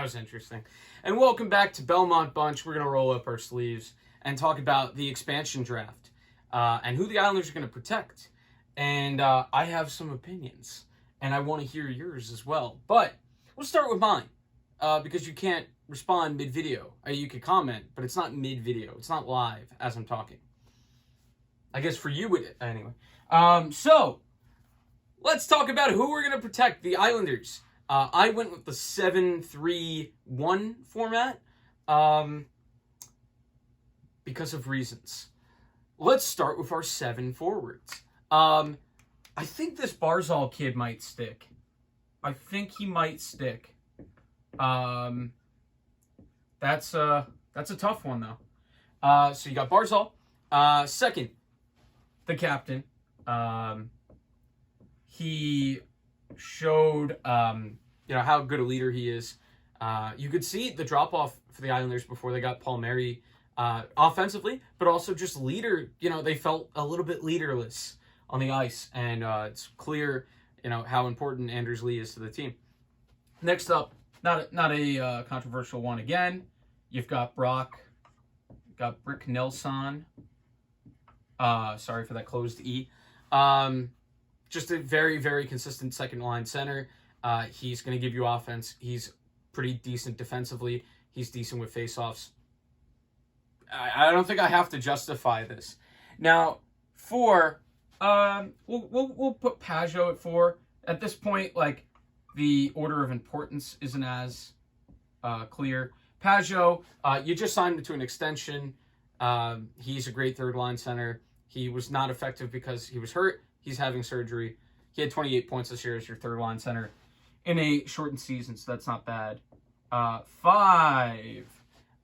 was interesting. And welcome back to Belmont Bunch. We're going to roll up our sleeves and talk about the expansion draft and who the Islanders are going to protect. And I have some opinions, and I want to hear yours as well. But we'll start with mine because you can't respond mid-video. You could comment, but it's not mid-video. It's not live as I'm talking. I guess for you, anyway. So let's talk about who we're going to protect, the Islanders. I went with the 7-3-1 format because of reasons. Let's start with our 7 forwards. I think this Barzal kid might stick. I think he might stick. That's a tough one, though. So you got Barzal. Second, the captain. He showed, how good a leader he is. You could see the drop-off for the Islanders before they got Palmieri offensively, but also just leader. They felt a little bit leaderless on the ice, and it's clear, how important Anders Lee is to the team. Next up, not a controversial one again. You've got Brock, Brick Nelson. Sorry for that closed E. Just a very, very consistent second-line center. He's going to give you offense. He's pretty decent defensively. He's decent with faceoffs. I don't think I have to justify this. Now, 4, we'll put Pageau at 4. At this point, the order of importance isn't as clear. Pageau, you just signed him to an extension. He's a great third-line center. He was not effective because he was hurt. He's having surgery. He had 28 points this year as your third-line center in a shortened season, so that's not bad. 5.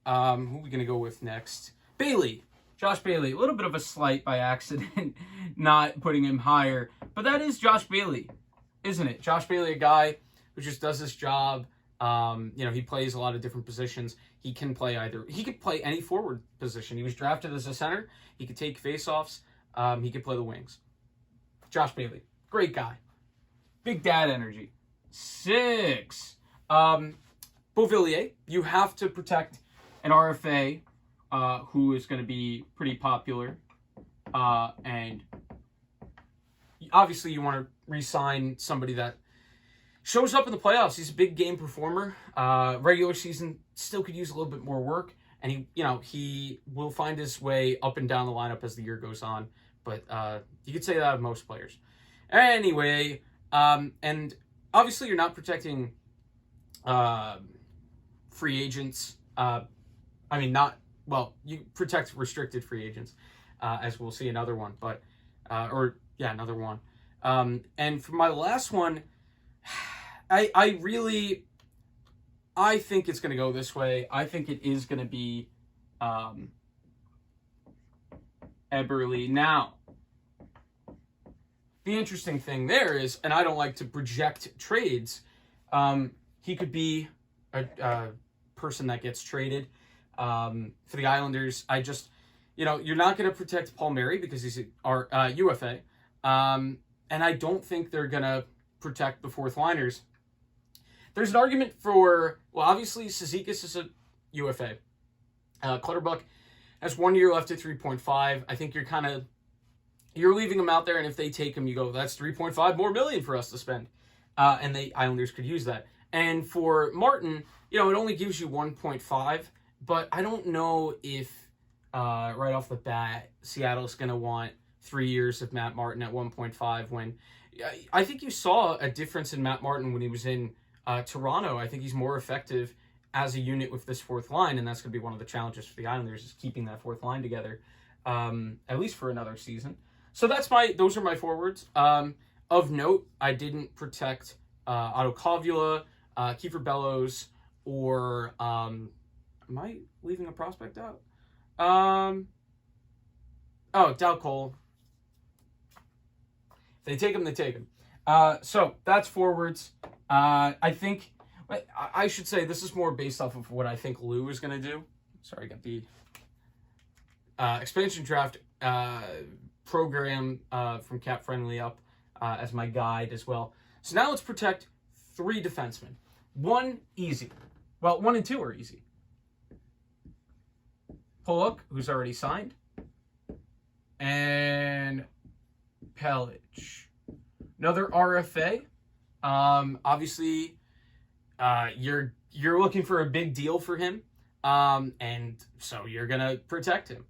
Who are we going to go with next? Bailey. Josh Bailey. A little bit of a slight by accident not putting him higher, but that is Josh Bailey, isn't it? Josh Bailey, a guy who just does his job. He plays a lot of different positions. He can play he could play any forward position. He was drafted as a center. He could take faceoffs. He could play the wings. Josh Bailey, great guy. Big dad energy. 6. Beauvillier, you have to protect an RFA who is going to be pretty popular. And obviously you want to re-sign somebody that shows up in the playoffs. He's a big game performer. Regular season still could use a little bit more work. And he will find his way up and down the lineup as the year goes on. But you could say that of most players. Anyway, and obviously you're not protecting free agents. You protect restricted free agents, as we'll see another one. Another one. And for my last one, I think it's going to go this way. I think it is going to be Eberle. Now, the interesting thing there is, and I don't like to project trades, he could be a person that gets traded for the Islanders. You're not going to protect Palmieri because he's our UFA. And I don't think they're going to protect the fourth liners. There's an argument for, obviously Cizikas is a UFA. Clutterbuck has 1 year left at 3.5. I think you're leaving him out there, and if they take him, you go, that's 3.5 more million for us to spend. And the Islanders could use that. And for Martin, it only gives you 1.5, but I don't know if right off the bat, Seattle's going to want 3 years of Matt Martin at 1.5 when I think you saw a difference in Matt Martin when he was in Toronto. I think he's more effective as a unit with this fourth line, and that's going to be one of the challenges for the Islanders is keeping that fourth line together, at least for another season. So those are my forwards. Of note, I didn't protect Otto Kavula, Kiefer Bellows, or am I leaving a prospect out? Dal Cole. If they take him, they take him. So that's forwards. I think I should say this is more based off of what I think Lou is going to do. Sorry, I got the expansion draft program from Cap Friendly up as my guide as well. So now let's protect 3 defensemen. 1, easy. Well, 1 and 2 are easy. Pollock, who's already signed, and Pellich. Another RFA. Obviously, you're looking for a big deal for him, and so you're gonna protect him.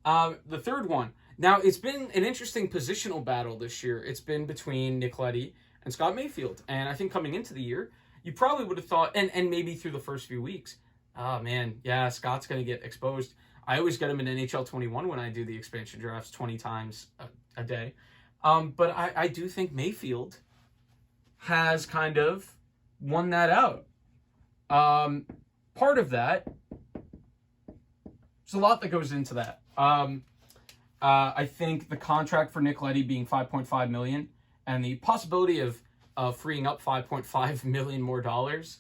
The third one. Now, it's been an interesting positional battle this year. It's been between Nick Leddy and Scott Mayfield, and I think coming into the year, you probably would have thought, and maybe through the first few weeks, oh man, yeah, Scott's gonna get exposed. I always get him in NHL 21 when I do the expansion drafts 20 times a day. But I do think Mayfield has kind of won that out. Part of that, there's a lot that goes into that. I think the contract for Nick Leddy being $5.5 million and the possibility of freeing up $5.5 million more dollars,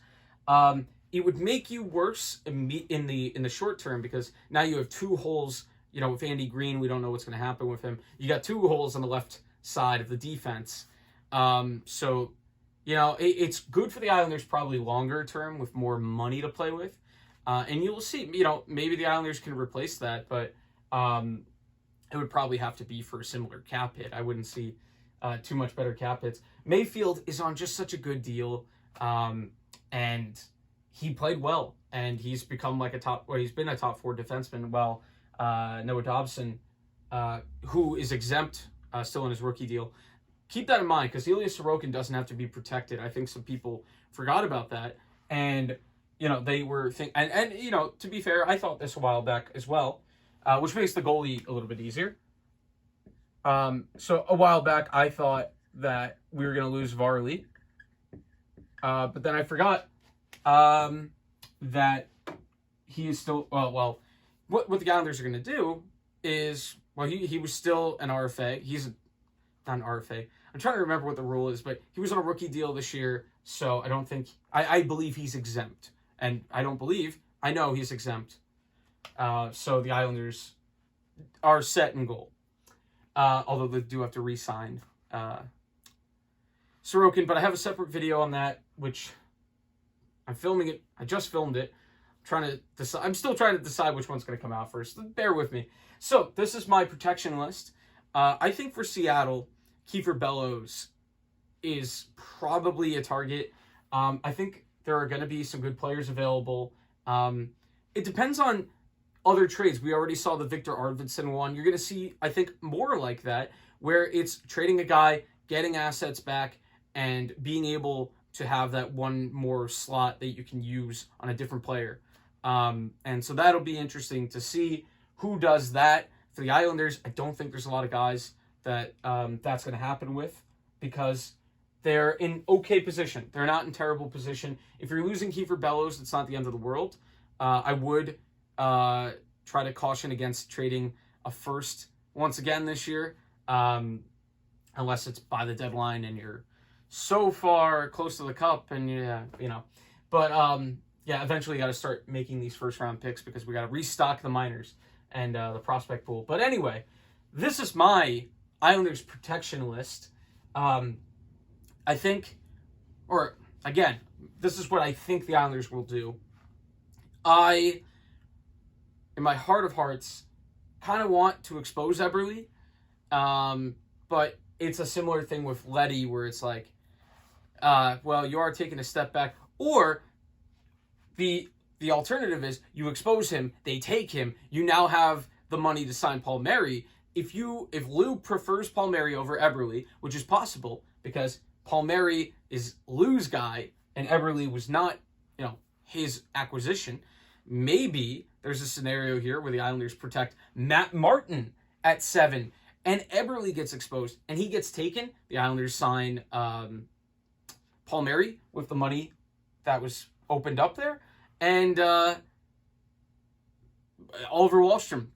it would make you worse in the short term, because now you have two holes. You know, with Andy Green, we don't know what's going to happen with him. You got two holes on the left side of the defense. So, you know, it's good for the Islanders probably longer term with more money to play with. And you'll see, you know, maybe the Islanders can replace that, but it would probably have to be for a similar cap hit. I wouldn't see too much better cap hits. Mayfield is on just such a good deal, and he played well, and he's become like he's been a top 4 defenseman, while Noah Dobson, who is exempt still in his rookie deal. Keep that in mind, because Ilya Sorokin doesn't have to be protected. I think some people forgot about that, and you know, they were and you know, to be fair, I thought this a while back as well, which makes the goalie a little bit easier. So a while back, I thought that we were going to lose Varley, but then I forgot that he is still well. What the Islanders are going to do is, well, he was still an RFA. He's not an RFA. I'm trying to remember what the rule is, but he was on a rookie deal this year, so I don't think I believe he's exempt, and I know he's exempt. So the Islanders are set in goal, although they do have to re-sign Sorokin. But I have a separate video on that, which I'm filming it. I just filmed it. I'm still trying to decide which one's going to come out first. Bear with me. So this is my protection list. I think for Seattle, Kiefer Bellows is probably a target. I think there are going to be some good players available. It depends on other trades. We already saw the Victor Arvidsson one. You're going to see, I think, more like that, where it's trading a guy, getting assets back, and being able to have that one more slot that you can use on a different player. And so that'll be interesting to see who does that. For the Islanders, I don't think there's a lot of guys that that's going to happen with, because they're in okay position. They're not in terrible position. If you're losing Kiefer Bellows, it's not the end of the world. I would try to caution against trading a first once again this year, unless it's by the deadline and you're so far close to the cup, and eventually you got to start making these first round picks, because we got to restock the minors and the prospect pool. But anyway, this is my Islanders protection list. I think, or again, this is what I think the Islanders will do. I, in my heart of hearts, kind of want to expose Eberle, but it's a similar thing with Leddy, where it's like, well, you are taking a step back, or the alternative is you expose him, they take him, you now have the money to sign Palmieri. If Lou prefers Palmieri over Eberle, which is possible because Palmieri is Lou's guy and Eberle was not, his acquisition, maybe there's a scenario here where the Islanders protect Matt Martin at 7 and Eberle gets exposed and he gets taken. The Islanders sign Palmieri with the money that was opened up there, and Oliver Wahlstrom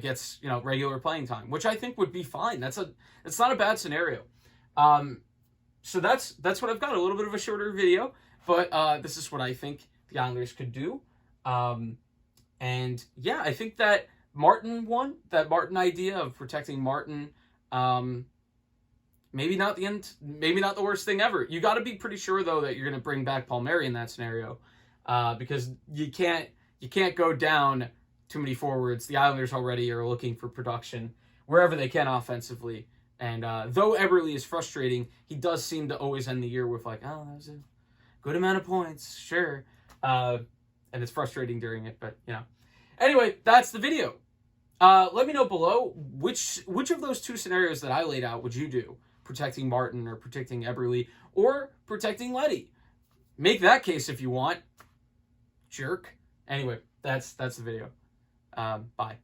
gets regular playing time, which I think would be fine. It's not a bad scenario. So that's what I've got. A little bit of a shorter video, but this is what I think the Islanders could do. And yeah, I think that Martin idea of protecting Martin, maybe not the end, maybe not the worst thing ever. You got to be pretty sure though that you're going to bring back Palmieri in that scenario. because you can't go down too many forwards. The Islanders already are looking for production wherever they can offensively. And though Eberle is frustrating, he does seem to always end the year with like, oh, that was a good amount of points, sure. And it's frustrating during it, but you know. Anyway, that's the video. Let me know below which of those two scenarios that I laid out would you do? Protecting Martin or protecting Eberle or protecting Leddy? Make that case if you want. Jerk. Anyway, that's the video. Bye.